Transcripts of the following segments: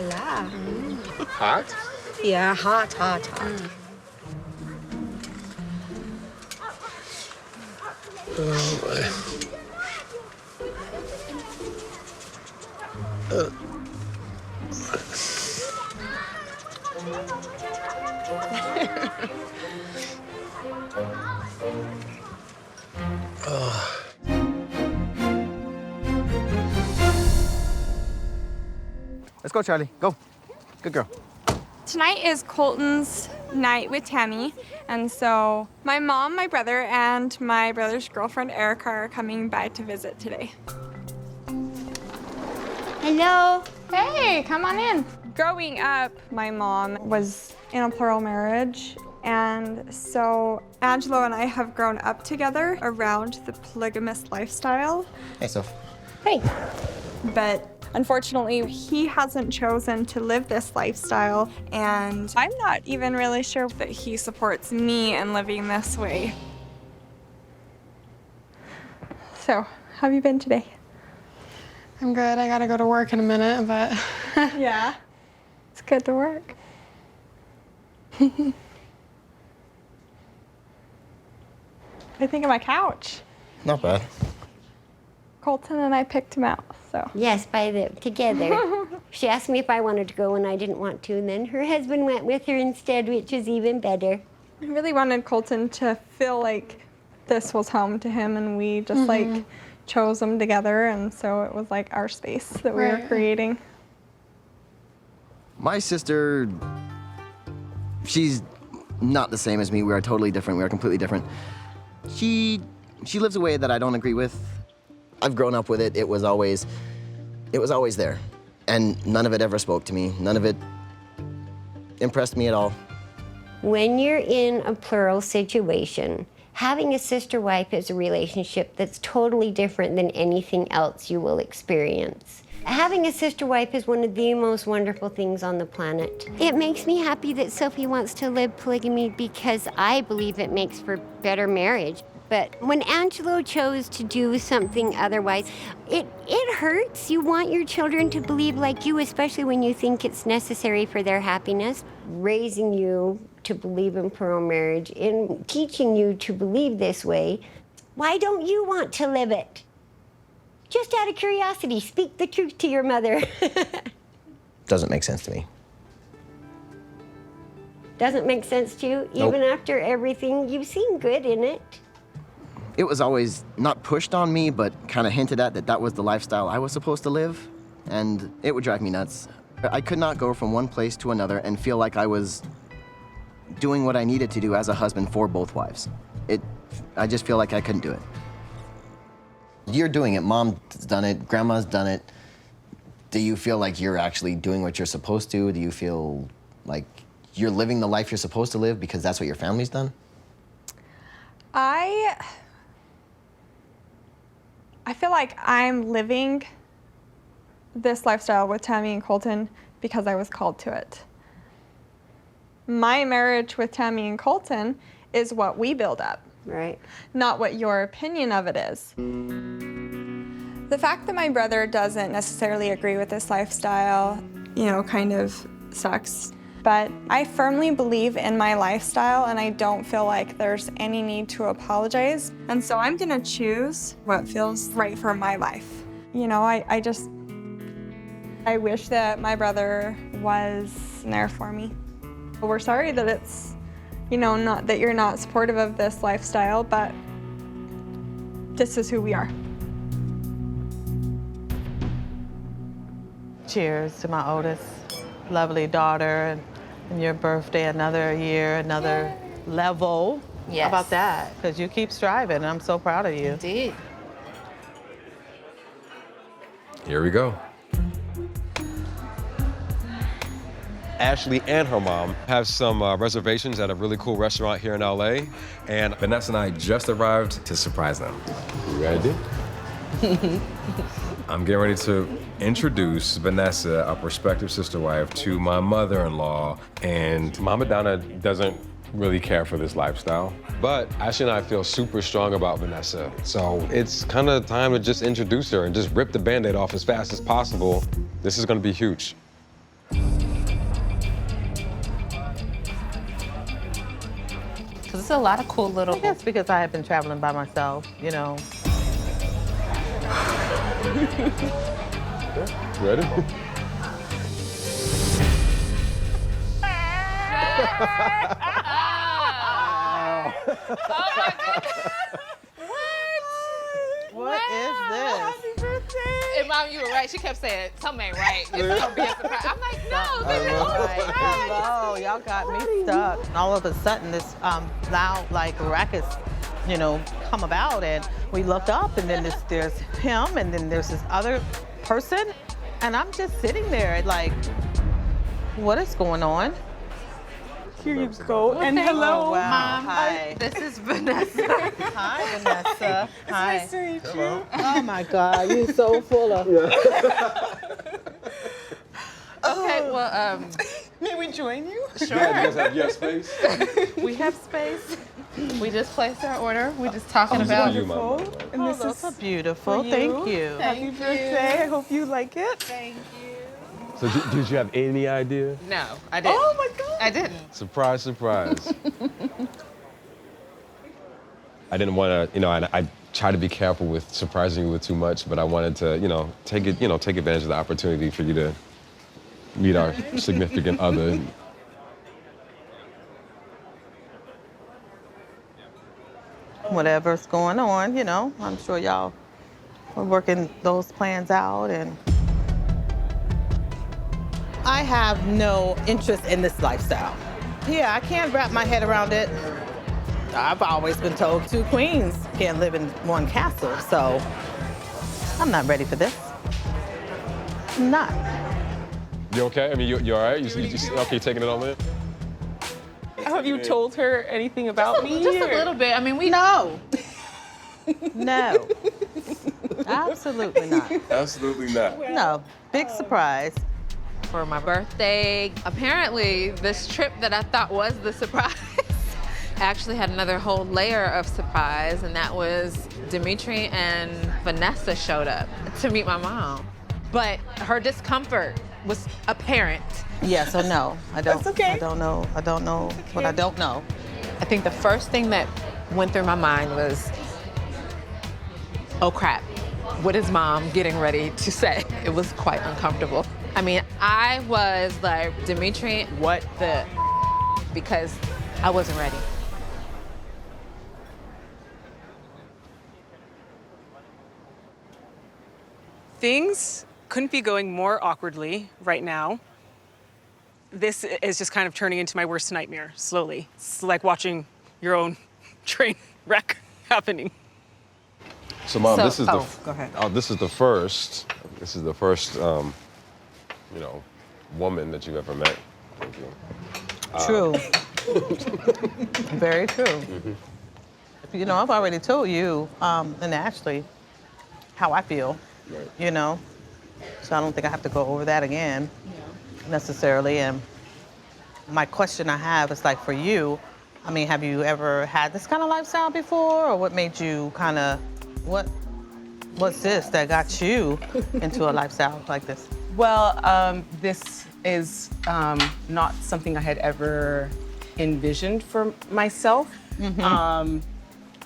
la la. Hot? Yeah, hot. Oh, my. Let's go, Charlie. Go. Good girl. Tonight is Colton's night with Tammy, and so my mom, my brother, and my brother's girlfriend, Erica, are coming by to visit today. Hello. Hey, come on in. Growing up, my mom was in a plural marriage, and so Angelo and I have grown up together around the polygamous lifestyle. Hey, Soph. Hey. But unfortunately, he hasn't chosen to live this lifestyle, and I'm not even really sure that he supports me in living this way. So, how have you been today? I'm good. I gotta go to work in a minute, but... Yeah. It's good to work. I think of my couch. Not bad. Colton and I picked him out, so. Yes, together. She asked me if I wanted to go, and I didn't want to, and then her husband went with her instead, which is even better. I really wanted Colton to feel like this was home to him, and we just like chose them together, and so it was like our space that we were creating. My sister, she's not the same as me. We are totally different. We are completely different. She lives a way that I don't agree with. I've grown up with it. It was always there. And none of it ever spoke to me. None of it impressed me at all. When you're in a plural situation, having a sister-wife is a relationship that's totally different than anything else you will experience. Having a sister-wife is one of the most wonderful things on the planet. It makes me happy that Sophie wants to live polygamy because I believe it makes for better marriage. But when Angelo chose to do something otherwise, it hurts. You want your children to believe like you, especially when you think it's necessary for their happiness. Raising you to believe in plural marriage, in teaching you to believe this way, why don't you want to live it? Just out of curiosity, speak the truth to your mother. Doesn't make sense to me. Doesn't make sense to you? Nope. Even after everything, you've seen good in it. It was always not pushed on me, but kind of hinted at that was the lifestyle I was supposed to live, and it would drive me nuts. I could not go from one place to another and feel like I was doing what I needed to do as a husband for both wives. I just feel like I couldn't do it. You're doing it. Mom's done it. Grandma's done it. Do you feel like you're actually doing what you're supposed to? Do you feel like you're living the life you're supposed to live because that's what your family's done? I feel like I'm living this lifestyle with Tammy and Colton because I was called to it. My marriage with Tammy and Colton is what we build up. Right. Not what your opinion of it is. The fact that my brother doesn't necessarily agree with this lifestyle, kind of sucks. But I firmly believe in my lifestyle, and I don't feel like there's any need to apologize. And so I'm gonna choose what feels right for my life. I wish that my brother was there for me. We're sorry that it's, not that you're not supportive of this lifestyle, but this is who we are. Cheers to my oldest lovely daughter, and your birthday, another year, another level. Yes. How about that? Because you keep striving, and I'm so proud of you. Indeed. Here we go. Ashley and her mom have some reservations at a really cool restaurant here in LA. And Vanessa and I just arrived to surprise them. You ready? I'm getting ready to introduce Vanessa, our prospective sister wife, to my mother-in-law. And Mama Donna doesn't really care for this lifestyle. But Ashley and I feel super strong about Vanessa. So it's kind of time to just introduce her and just rip the Band-Aid off as fast as possible. This is gonna be huge. Because it's a lot of cool little. I guess because I had been traveling by myself, you know. Ready? What is this? And Mom, you were right. She kept saying, something ain't right. It's gonna be a surprise. I'm like, no, this is Like, hello, y'all got me stuck. And all of a sudden, this loud, like, racket, you know, come about, and we looked up, and then there's him, and then there's this other person, and I'm just sitting there, like, what is going on? Here you go. And hello, Oh, wow. Mom. Hi. This is Vanessa. Hi, Vanessa. Hi. nice to meet you. Oh my God, you're so full of. Okay, well, May we join you? sure. Yeah, you guys have your space? We have space. We just placed our order. We're just talking This is about. for you, Mama. And Oh, this those are is beautiful. for Thank you. Happy birthday. I hope you like it. Thank you. So did you have any idea? No, I didn't. Oh my God. I didn't. Surprise, surprise. I didn't want to, I try to be careful with surprising you with too much, but I wanted to, take advantage of the opportunity for you to meet our significant other. Whatever's going on, I'm sure y'all are working those plans out, and I have no interest in this lifestyle. Yeah, I can't wrap my head around it. I've always been told two queens can't live in one castle, so I'm not ready for this. I'm not. You okay? I mean, you all right? You okay taking it all in? Have you told her anything about me? Just a little bit. I mean, we. No. No. Absolutely not. Absolutely not. No. Big surprise. For my birthday, apparently this trip that I thought was the surprise actually had another whole layer of surprise, and that was Dimitri and Vanessa showed up to meet my mom. But her discomfort was apparent. Yeah, so no, I don't. That's okay. I don't know what I don't know. I think the first thing that went through my mind was, oh crap, what is Mom getting ready to say? It was quite uncomfortable. I mean, I was like, Dimitri, what the, because I wasn't ready. Things couldn't be going more awkwardly right now. This is just kind of turning into my worst nightmare, slowly. It's like watching your own train wreck happening. So, Mom, So- this is oh, go ahead. This is the first. Woman that you've ever met. Thank you. True. Very true. I've already told you and Ashley how I feel. So I don't think I have to go over that again necessarily. And my question I have is like for you, I mean, have you ever had this kind of lifestyle before, or what made you what's this that got you into a lifestyle like this? Well, this is not something I had ever envisioned for myself.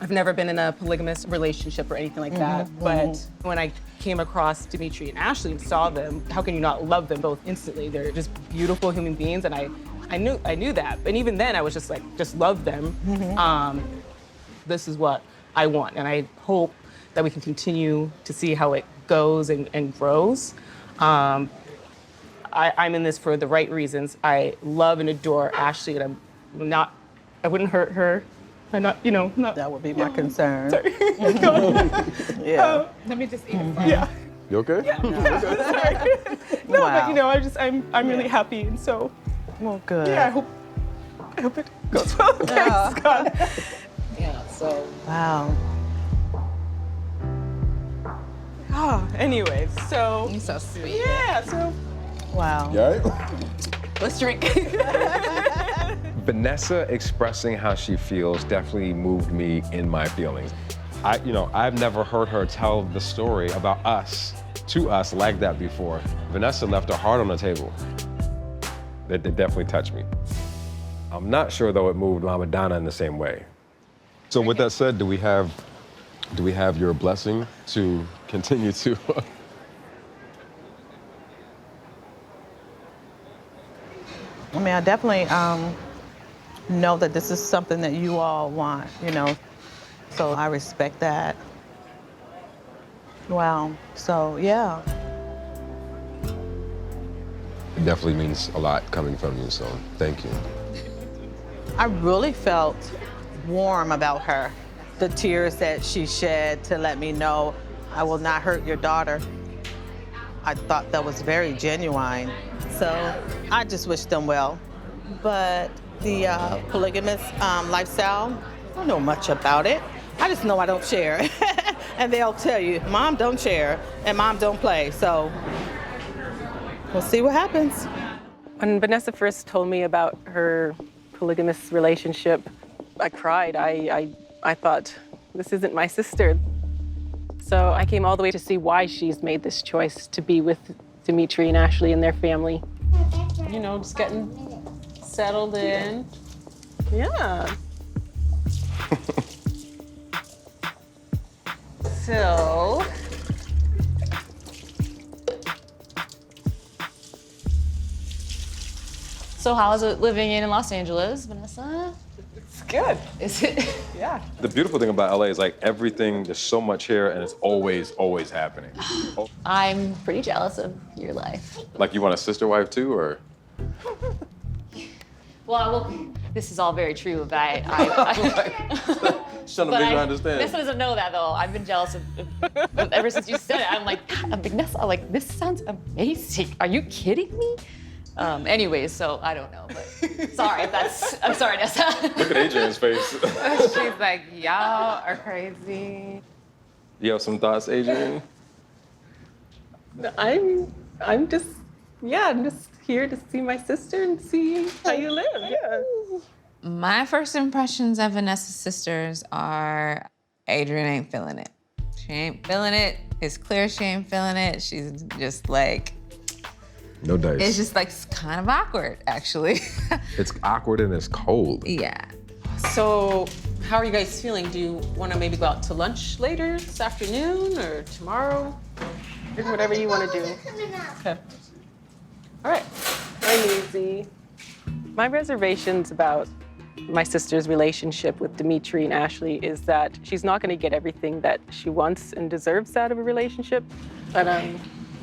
I've never been in a polygamous relationship or anything like that. But when I came across Dimitri and Ashley and saw them, how can you not love them both instantly? They're just beautiful human beings, and I knew that. And even then, I was just like, just love them. This is what I want, and I hope that we can continue to see how it goes and grows. I'm in this for the right reasons. I love and adore Ashley, and I wouldn't hurt her. I'm not, not. That would be my concern. Sorry. Yeah. Let me just eat it. Yeah. You okay? No, Wow. but I'm really happy, and so Well, good. yeah, I hope it goes well. Thanks, God. Yeah, so. Wow. Anyways, so You're so sweet. yeah, so Wow. You all right? let's drink. Vanessa expressing how she feels definitely moved me in my feelings. I've never heard her tell the story about us, to us like that before. Vanessa left her heart on the table. That definitely touched me. I'm not sure, though, it moved Mama Donna in the same way. So with that said, do we have your blessing to continue to? I mean, I definitely know that this is something that you all want, you know, so I respect that. Wow, so yeah. It definitely means a lot coming from you, so thank you. I really felt warm about her. The tears that she shed to let me know I will not hurt your daughter. I thought that was very genuine. So I just wish them well. But the polygamous lifestyle, I don't know much about it. I just know I don't share. And they'll tell you, Mom don't share and Mom don't play. So we'll see what happens. When Vanessa first told me about her polygamous relationship, I cried. I thought, this isn't my sister. So I came all the way to see why she's made this choice to be with Dimitri and Ashley and their family. You know, just getting settled in. Yeah. So how is it living in Los Angeles, Vanessa? It's good. Is it? Yeah. The beautiful thing about LA is like everything, there's so much here and it's always, always happening. I'm pretty jealous of your life. Like you want a sister wife too, or? Well, this is all very true, but I Shut up, make her understand. Vanessa doesn't know that though. I've been jealous of ever since you said it. I'm like, God, Vanessa, like this sounds amazing. Are you kidding me? Anyways, so I don't know, but sorry if that's, I'm sorry, Nessa. Look at Adrian's face. She's like, y'all are crazy. You have some thoughts, Adrian? I'm just here to see my sister and see how you live. Yeah. My first impressions of Vanessa's sisters are Adrian ain't feeling it. She ain't feeling it. It's clear she ain't feeling it. She's just like, No dice. it's just like kind of awkward, actually. It's awkward and it's cold. Yeah. So, how are you guys feeling? Do you want to maybe go out to lunch later this afternoon or tomorrow? Whatever you want to do. Okay. All right. I'm easy. My reservations about my sister's relationship with Dimitri and Ashley is that she's not going to get everything that she wants and deserves out of a relationship. But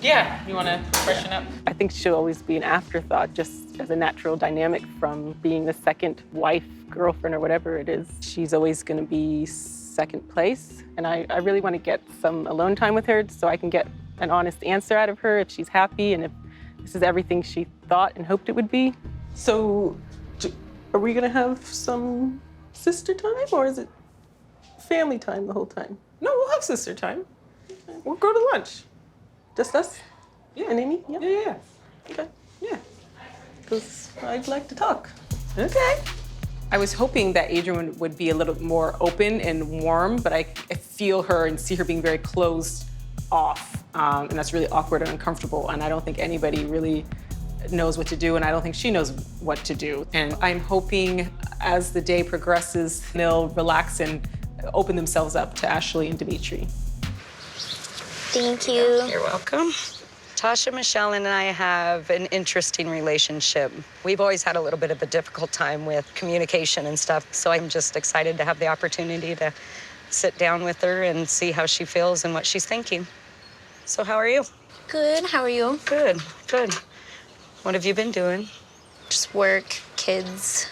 yeah, you want to freshen up? I think she'll always be an afterthought, just as a natural dynamic from being the second wife, girlfriend, or whatever it is. She's always going to be second place, and I really want to get some alone time with her so I can get an honest answer out of her if she's happy and if this is everything she thought and hoped it would be. So, are we going to have some sister time, or is it family time the whole time? No, we'll have sister time. We'll go to lunch. Just us? Yeah. And Amy? Yeah. Yeah. Okay. Yeah. Because I'd like to talk. Okay. I was hoping that Adrian would be a little more open and warm, but I feel her and see her being very closed off. And that's really awkward and uncomfortable. And I don't think anybody really knows what to do, and I don't think she knows what to do. And I'm hoping as the day progresses, they'll relax and open themselves up to Ashley and Dimitri. Thank you. You're welcome. Tasha, Michelle, and I have an interesting relationship. We've always had a little bit of a difficult time with communication and stuff, so I'm just excited to have the opportunity to sit down with her and see how she feels and what she's thinking. So how are you? Good, how are you? Good, good. What have you been doing? Just work, kids.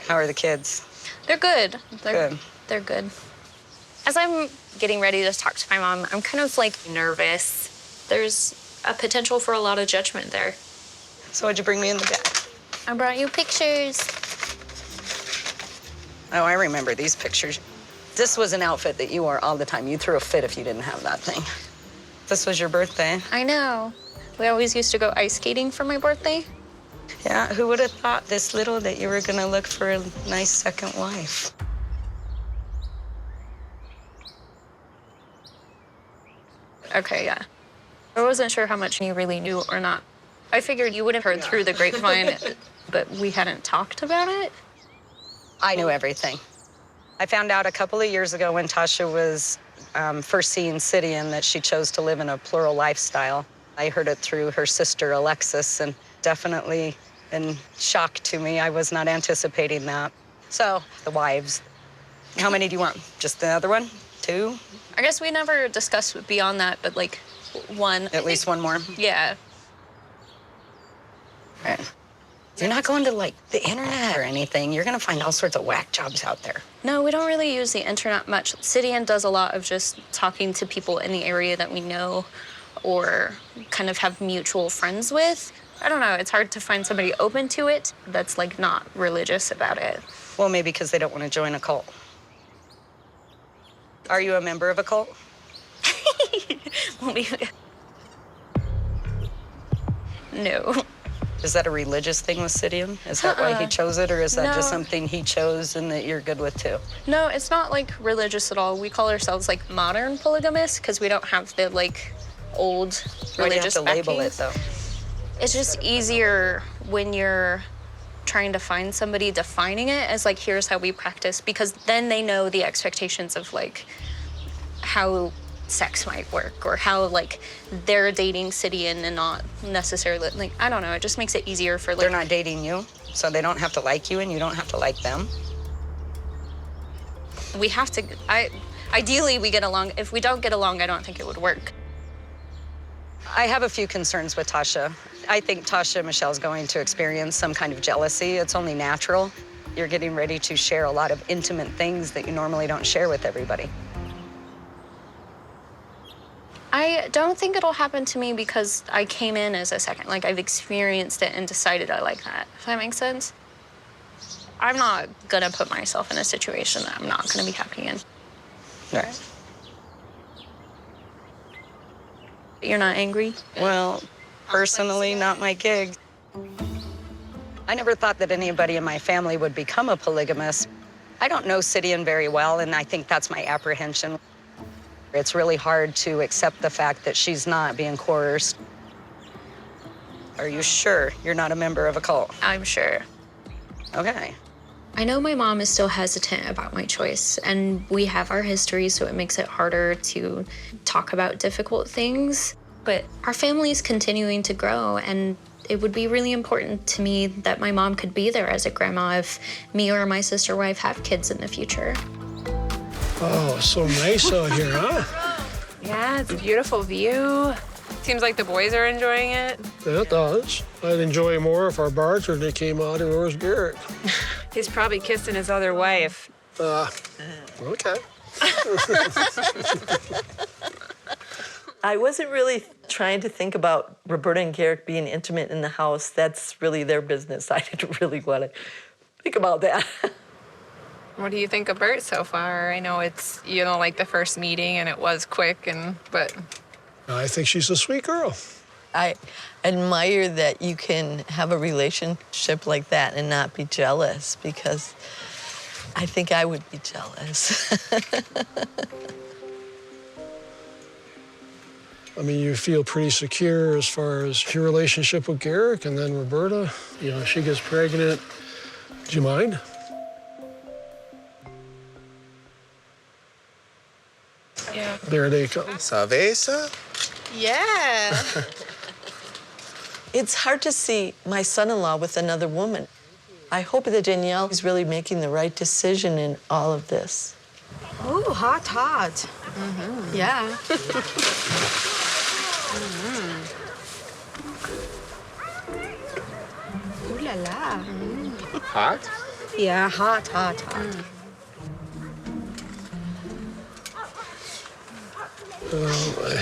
How are the kids? They're good. Good. They're good. As I'm getting ready to talk to my mom, I'm kind of like nervous. There's a potential for a lot of judgment there. So what'd you bring me in the bag? I brought you pictures. Oh, I remember these pictures. This was an outfit that you wore all the time. You threw a fit if you didn't have that thing. This was your birthday. I know. We always used to go ice skating for my birthday. Yeah, who would have thought this little that you were gonna look for a nice second wife? Okay, yeah. I wasn't sure how much you really knew or not I figured you would have heard through the grapevine, but we hadn't talked about it. I knew everything. I found out a couple of years ago when Tasha was first seeing Sidian that she chose to live in a plural lifestyle. I heard it through her sister, Alexis, and definitely in shock to me. I was not anticipating that. So, the wives. How many do you want? Just the other one? 2? I guess we never discussed beyond that, but like 1. At least one more? Yeah. Right. You're not going to, like, the internet or anything. You're going to find all sorts of whack jobs out there. No, we don't really use the internet much. Sidian does a lot of just talking to people in the area that we know or kind of have mutual friends with. I don't know, it's hard to find somebody open to it that's, like, not religious about it. Well, maybe because they don't want to join a cult. Are you a member of a cult? No. Is that a religious thing with Sidian? Is that why he chose it, or is that just No. something he chose and that you're good with too? No, it's not, like, religious at all. We call ourselves, like, modern polygamists because we don't have the, like, old Why do you have religious to label it, backings. though? It's just easier when you're trying to find somebody defining it as, like, here's how we practice, because then they know the expectations of, like, how sex might work or how, like, they're dating Sidian and not necessarily, like, I don't know. It just makes it easier for, like... They're not dating you, so they don't have to like you and you don't have to like them. We have to... Ideally, we get along. If we don't get along, I don't think it would work. I have a few concerns with Tasha. I think Tasha Michelle's going to experience some kind of jealousy. It's only natural. You're getting ready to share a lot of intimate things that you normally don't share with everybody. I don't think it'll happen to me because I came in as a second. Like, I've experienced it and decided I like that. If that makes sense? I'm not gonna put myself in a situation that I'm not gonna be happy in. Right. You're not angry? Well, personally, not my gig. I never thought that anybody in my family would become a polygamist. I don't know Sidian very well, and I think that's my apprehension. It's really hard to accept the fact that she's not being coerced. Are you sure you're not a member of a cult? I'm sure. Okay. I know my mom is still hesitant about my choice, and we have our history, so it makes it harder to talk about difficult things. But our family is continuing to grow, and it would be really important to me that my mom could be there as a grandma if me or my sister wife have kids in the future. Oh, so nice out here, huh? Yeah, it's a beautiful view. Seems like the boys are enjoying it. Yeah, it does. I'd enjoy more if our bartender came out and where's Garrett? He's probably kissing his other wife. Okay. I wasn't really trying to think about Roberta and Garrett being intimate in the house. That's really their business. I didn't really want to think about that. What do you think of Bert so far? I know it's, you know, like the first meeting and it was quick, but... I think she's a sweet girl. I admire that you can have a relationship like that and not be jealous, because I think I would be jealous. I mean, you feel pretty secure as far as your relationship with Garrick, and then Roberta, you know, she gets pregnant. Do you mind? Yeah. There they come. Cerveza? Yeah. It's hard to see my son-in-law with another woman. I hope that Danielle is really making the right decision in all of this. Ooh, hot, hot. Mm-hmm. Yeah. Ooh la la. Hot? Yeah, hot, hot, hot. Oh, my.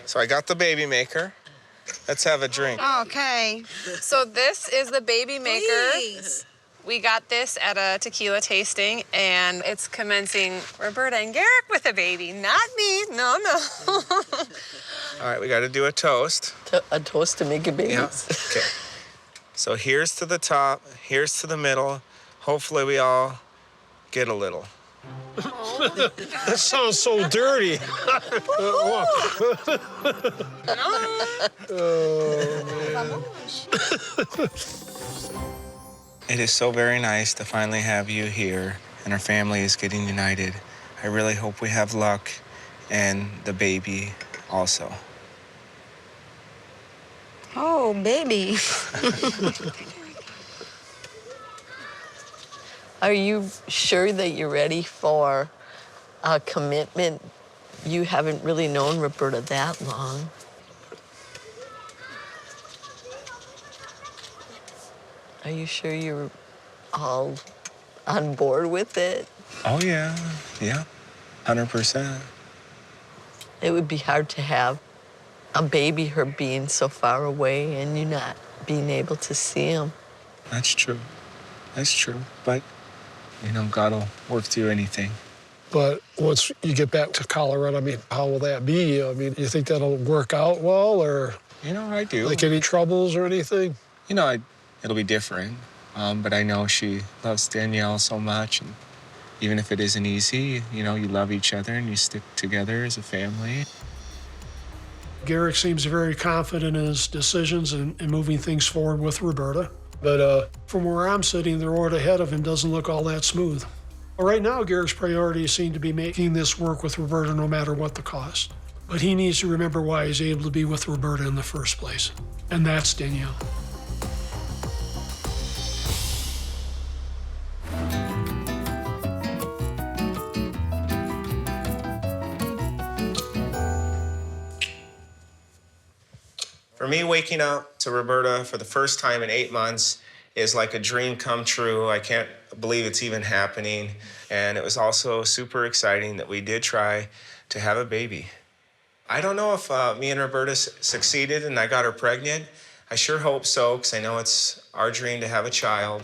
So I got the baby maker. Let's have a drink. Okay. So this is the baby maker. Please. We got this at a tequila tasting, and it's commencing Roberta and Garrick with a baby, not me. No, no. All right, we got to do a toast. A toast to make a baby. Yeah. Okay. So here's to the top, here's to the middle. Hopefully we all get a little. That sounds so dirty. It is so very nice to finally have you here, and our family is getting united. I really hope we have luck, and the baby also. Oh, baby. Are you sure that you're ready for a commitment? You haven't really known Roberta that long. Are you sure you're all on board with it? Oh, yeah, 100%. It would be hard to have a baby, her being so far away and you not being able to see him. That's true. But, God will work through anything. But once you get back to Colorado, I mean, how will that be? I mean, you think that'll work out well, or? I do. Like any troubles or anything? It'll be different, but I know she loves Danielle so much, and even if it isn't easy, you love each other and you stick together as a family. Garrick seems very confident in his decisions and moving things forward with Roberta. But from where I'm sitting, the road ahead of him doesn't look all that smooth. Right now, Garrick's priorities seem to be making this work with Roberta no matter what the cost. But he needs to remember why he's able to be with Roberta in the first place. And that's Danielle. For me, waking up to Roberta for the first time in 8 months is like a dream come true. I can't believe it's even happening. And it was also super exciting that we did try to have a baby. I don't know if me and Roberta succeeded and I got her pregnant. I sure hope so, because I know it's our dream to have a child.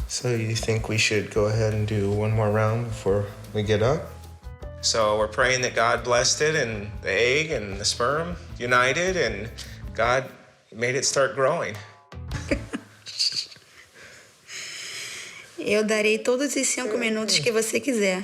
So you think we should go ahead and do one more round before we get up? So we're praying that God blessed it, and the egg and the sperm united, and God made it start growing. Eu darei todos os 5 minutos que você quiser.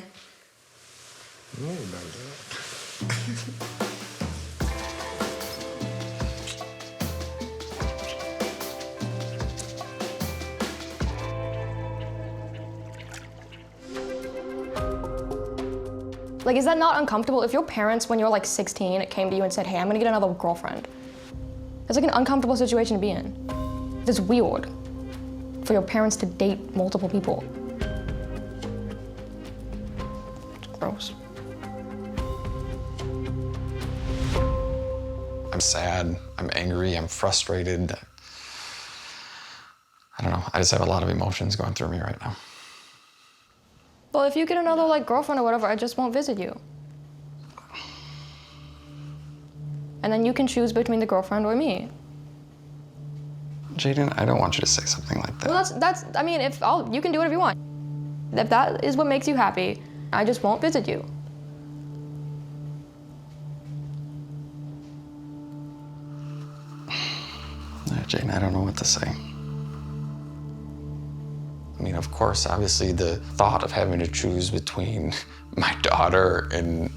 Like, is that not uncomfortable? If your parents, when you were like 16, came to you and said, hey, I'm gonna get another girlfriend. It's like an uncomfortable situation to be in. It's weird for your parents to date multiple people. It's gross. I'm sad, I'm angry, I'm frustrated. I don't know, I just have a lot of emotions going through me right now. Well, if you get another like girlfriend or whatever, I just won't visit you. And then you can choose between the girlfriend or me. Jaden, I don't want you to say something like that. Well, I mean, you can do whatever you want. If that is what makes you happy, I just won't visit you. Jaden, I don't know what to say. I mean, of course, obviously, the thought of having to choose between my daughter and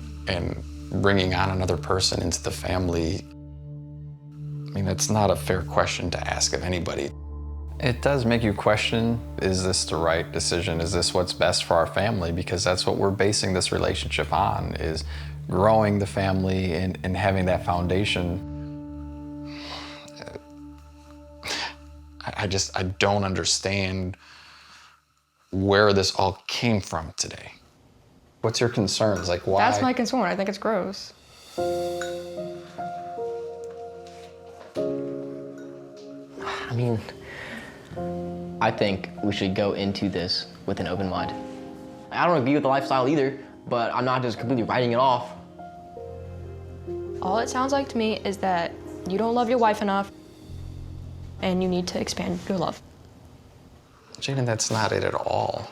bringing on another person into the family, I mean, that's not a fair question to ask of anybody. It does make you question, is this the right decision? Is this what's best for our family? Because that's what we're basing this relationship on, is growing the family and having that foundation. I don't understand where this all came from today. What's your concerns? Like, why? That's my concern. I think it's gross. I mean, I think we should go into this with an open mind. I don't agree with the lifestyle either, but I'm not just completely writing it off. All it sounds like to me is that you don't love your wife enough and you need to expand your love. Jaden, that's not it at all.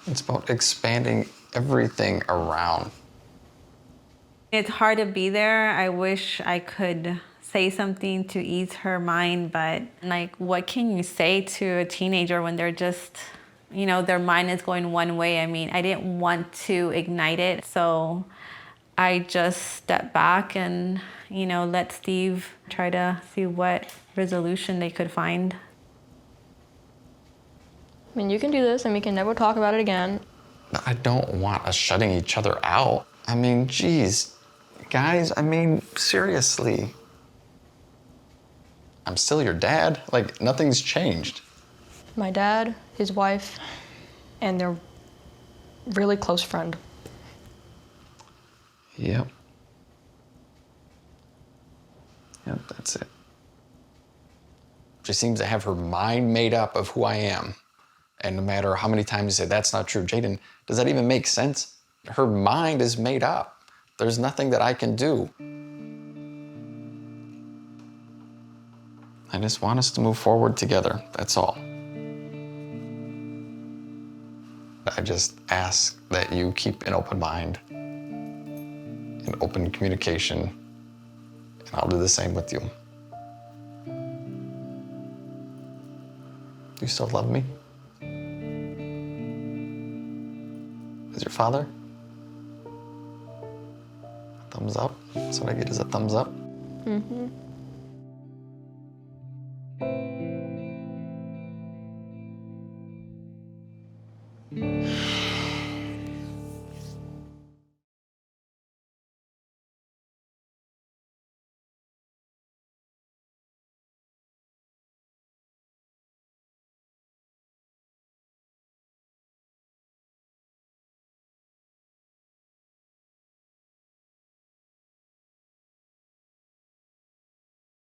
It's about expanding everything around. It's hard to be there. I wish I could say something to ease her mind, but like, what can you say to a teenager when they're just, you know, their mind is going one way? I mean, I didn't want to ignite it, so I just stepped back and, you know, let Steve try to see what resolution they could find. I mean, you can do this and we can never talk about it again. I don't want us shutting each other out. I mean, geez, guys, I mean, seriously. I'm still your dad. Like, nothing's changed. My dad, his wife, and their really close friend. Yep. Yep, that's it. She seems to have her mind made up of who I am. And no matter how many times you say, that's not true, Jaden, does that even make sense? Her mind is made up. There's nothing that I can do. I just want us to move forward together, that's all. I just ask that you keep an open mind and open communication, and I'll do the same with you. Do you still love me? As your father? A thumbs up? That's what I get, is a thumbs up? Mm-hmm.